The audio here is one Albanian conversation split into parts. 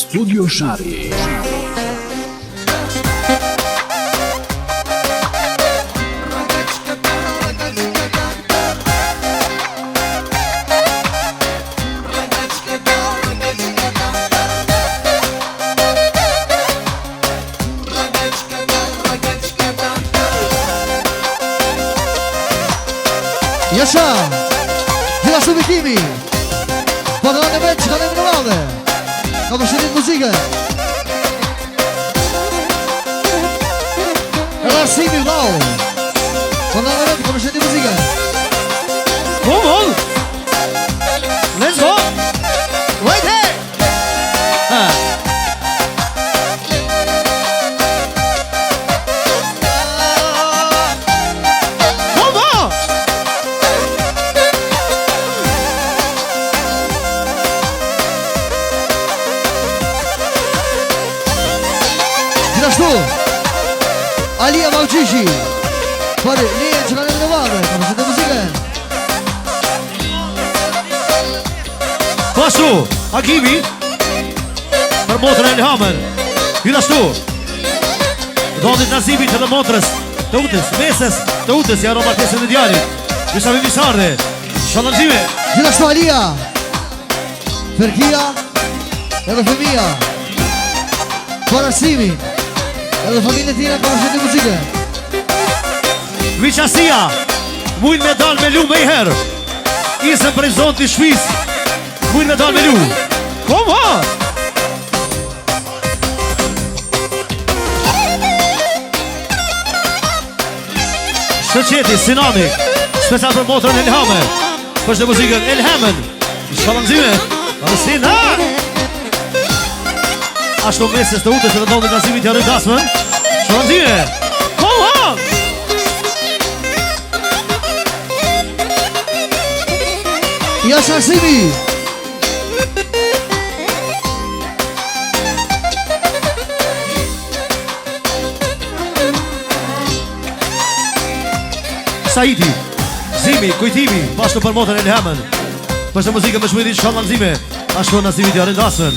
Studio Shari. Jasha, gjithashtu Vikimi, po në në vetë që ka në më valde, ka përshëtit muzike. Edhe Arsimi vlau, po në vetë ka përshëtit muzike. Come on! Let's go! Wait here! Alia Malqishi, për një që ka në më valde, ka përshëtit muzike. Pashtu, Akimi, për motrën Elhamen, gjithashtu, dhondit Nazimit edhe motrës, të utës, meses, të utës, janë roba pjesën e djarit, Gjusami Misarde, Shallanxime. Gjithashtu Alia, Ferkia, edhe Femia, për Arsimi, edhe familje tjera ka përshëtit muzike. Viqasia, mujnë me dal me lu me i herë, isën prej zonë të shpis, mujnë me dal me lu. Come on! Shëqeti, Sinani, special për motrën Elhamen, përshëtit muzikën Elhamen, Shallanxime, edhe Sinan. Ashtu meses të utës edhe dhondit Nazimit janë rëndasmen, Shallanxime, come on! Jasha Arsimi, Saidi, Zimi, Kujtimi, bashkë për motrën Elhamen, përshëtit muzikën me shmërit Shallanxime, ashtu Nazimit janë rëndasmen.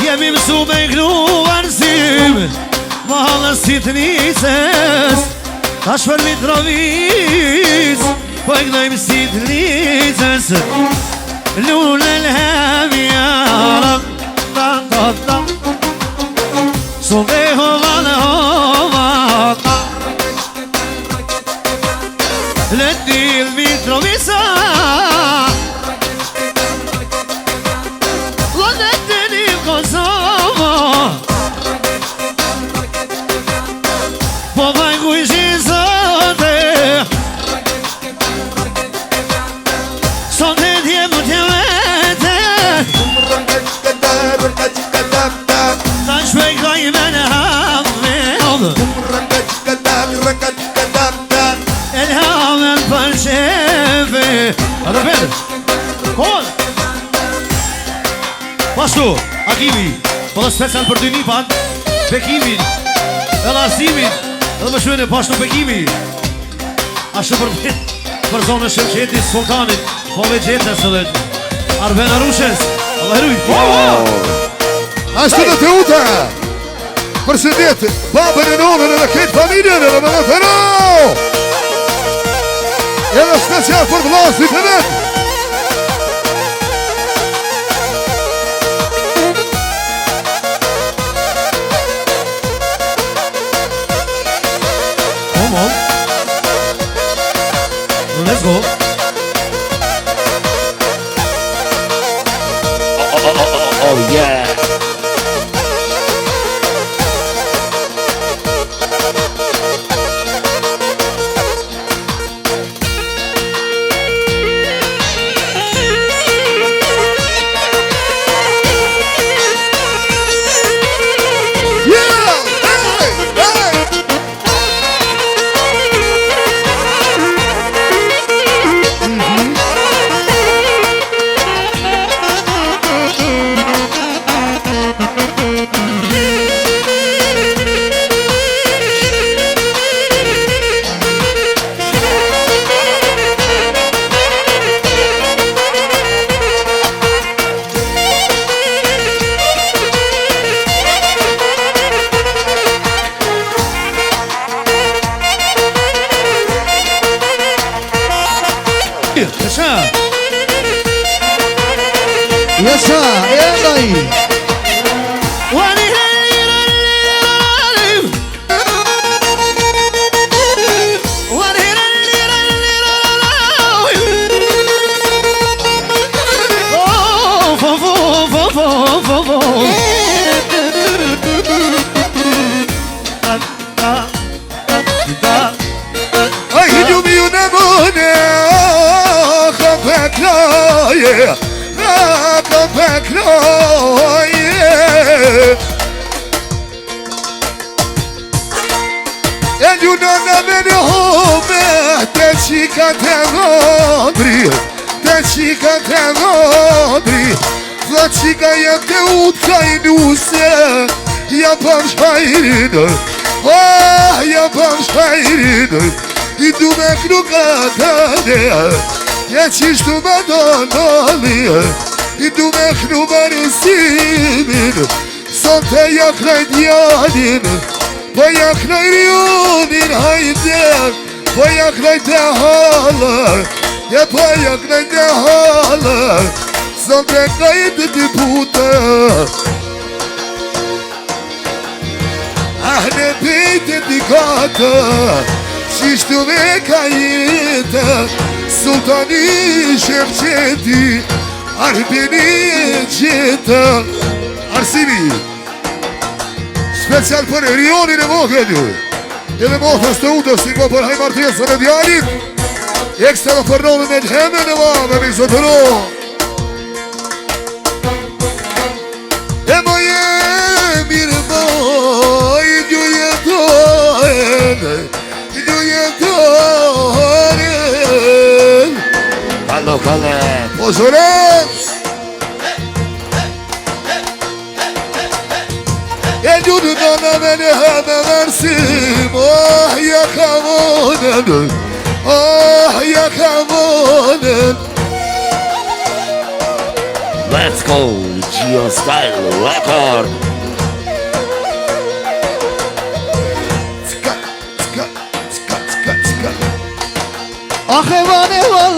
Jemi mësu me gru arsim, ma halës si të njëses, ta shpër Mitrovic, po e gnojmë si të njëses. Lullë l'hemja, ta Sove hova në hova, Letil Mitrovica, po vaj kujshi zote, sonte t'jem vete, ta shpejkoj me në hamen, Elhamen për shefe. Adë përë, kon! Pashtu, Akimi, po dhe special për dy nipan, Bekimin, edhe Arsimin, edhe më shvene pashtu Bekimi, Ashtu për zonë Shevqeti, Sultanit, po me gjetës edhe Arben Arushes, Allah heruj. Ashtu në të ute, përshëndet, babën e nonën edhe këtë familjen edhe me në të ro. Edhe special për vlasit e vetë. Come on. Let's go. Oh yeah. Yasha, Elai. Ai hidumi une mune, kapekloje, kapekloje. E ljuna me në home, te qika te gondri, te qika te gondri. Tha qika jem te utka i nuse, ja pam shajrin, ja pam shajrin. I du me knu katane, ja qishtu me donoli. I du me knu marësimin, sot e ja kraj djalin. Po ja kraj rionin, hajde, po ja kraj te halë, ja po ja kraj te halë, sot e kajtë të putë. Ah në pejtë të katë, qishtu me kajtë, Sultani Shevqeti, Arbeni qëtë. Arsimi, special për Rionin e Vogël, edhe motës të utës, si po për hajmartesën e djalit, ekstra për nonën e dhemën e vame, mi zotëro. E më jem mirë moj, ju jetojnë, ju jetojnë. Fallo, falle. Po zërëm, e ljudë nona me në hëmë mërsim, oh, ja ka vonën, oh, ja ka vonën. Let's go, Geo Style Record. Cka, cka, cka, cka, cka. Ah, evan, evan.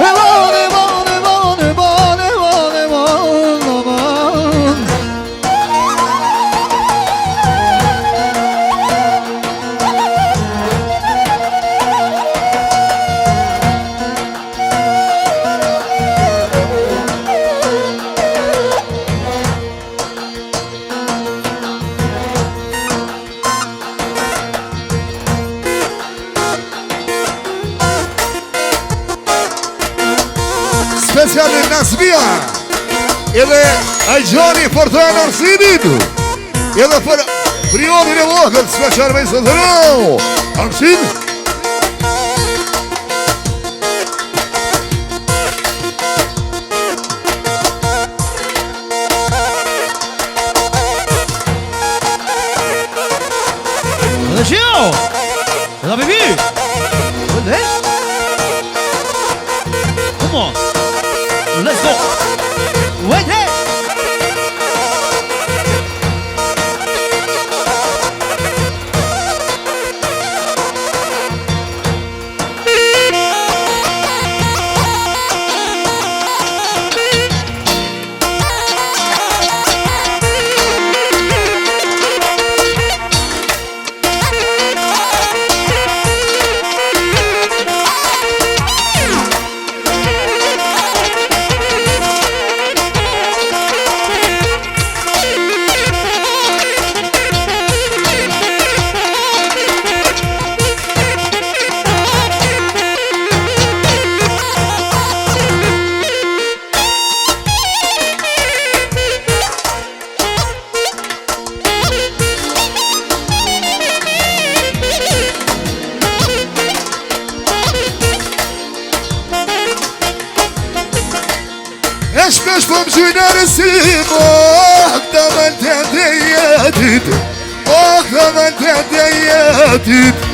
Evan, evan, evan, evan, evan, evan, evan. Special në Nasbia, edhe Ajgjani për të Arsimin, edhe për Rionin e Vogël, special me zotëro. Arsim, Dhe që jo Dhe da bebi Dhe Come on Let's go Wait hey Shpesh po m'gjyna rësim Oh, këta malte dhe jetit Oh, këta malte dhe jetit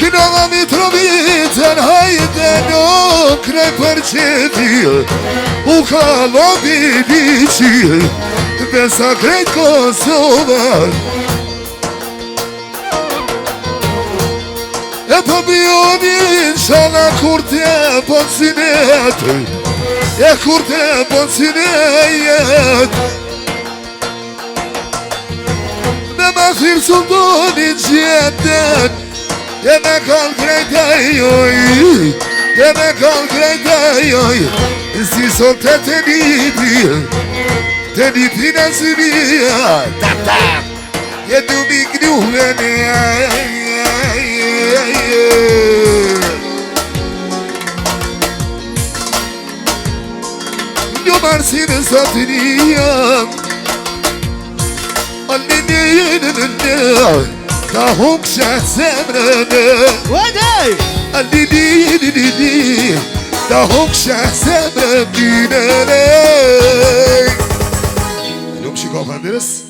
Kino nga Mitrovicën Hajde nuk krej për qeti U ka lobi diqi Besa krejt Kosovën E po bionin shana kur te bon sinet E kur te bon sinet Me ma thirë sundonin gjeten E me kall krejta joj E me kall krejta joj Si sot të nipi në zimia Tak tak E du mi gnuhen Një marsinë satinia Alini Ka huksha zemrën Wait hey Alini Ka huksha zemrën Nuk shiko pandirës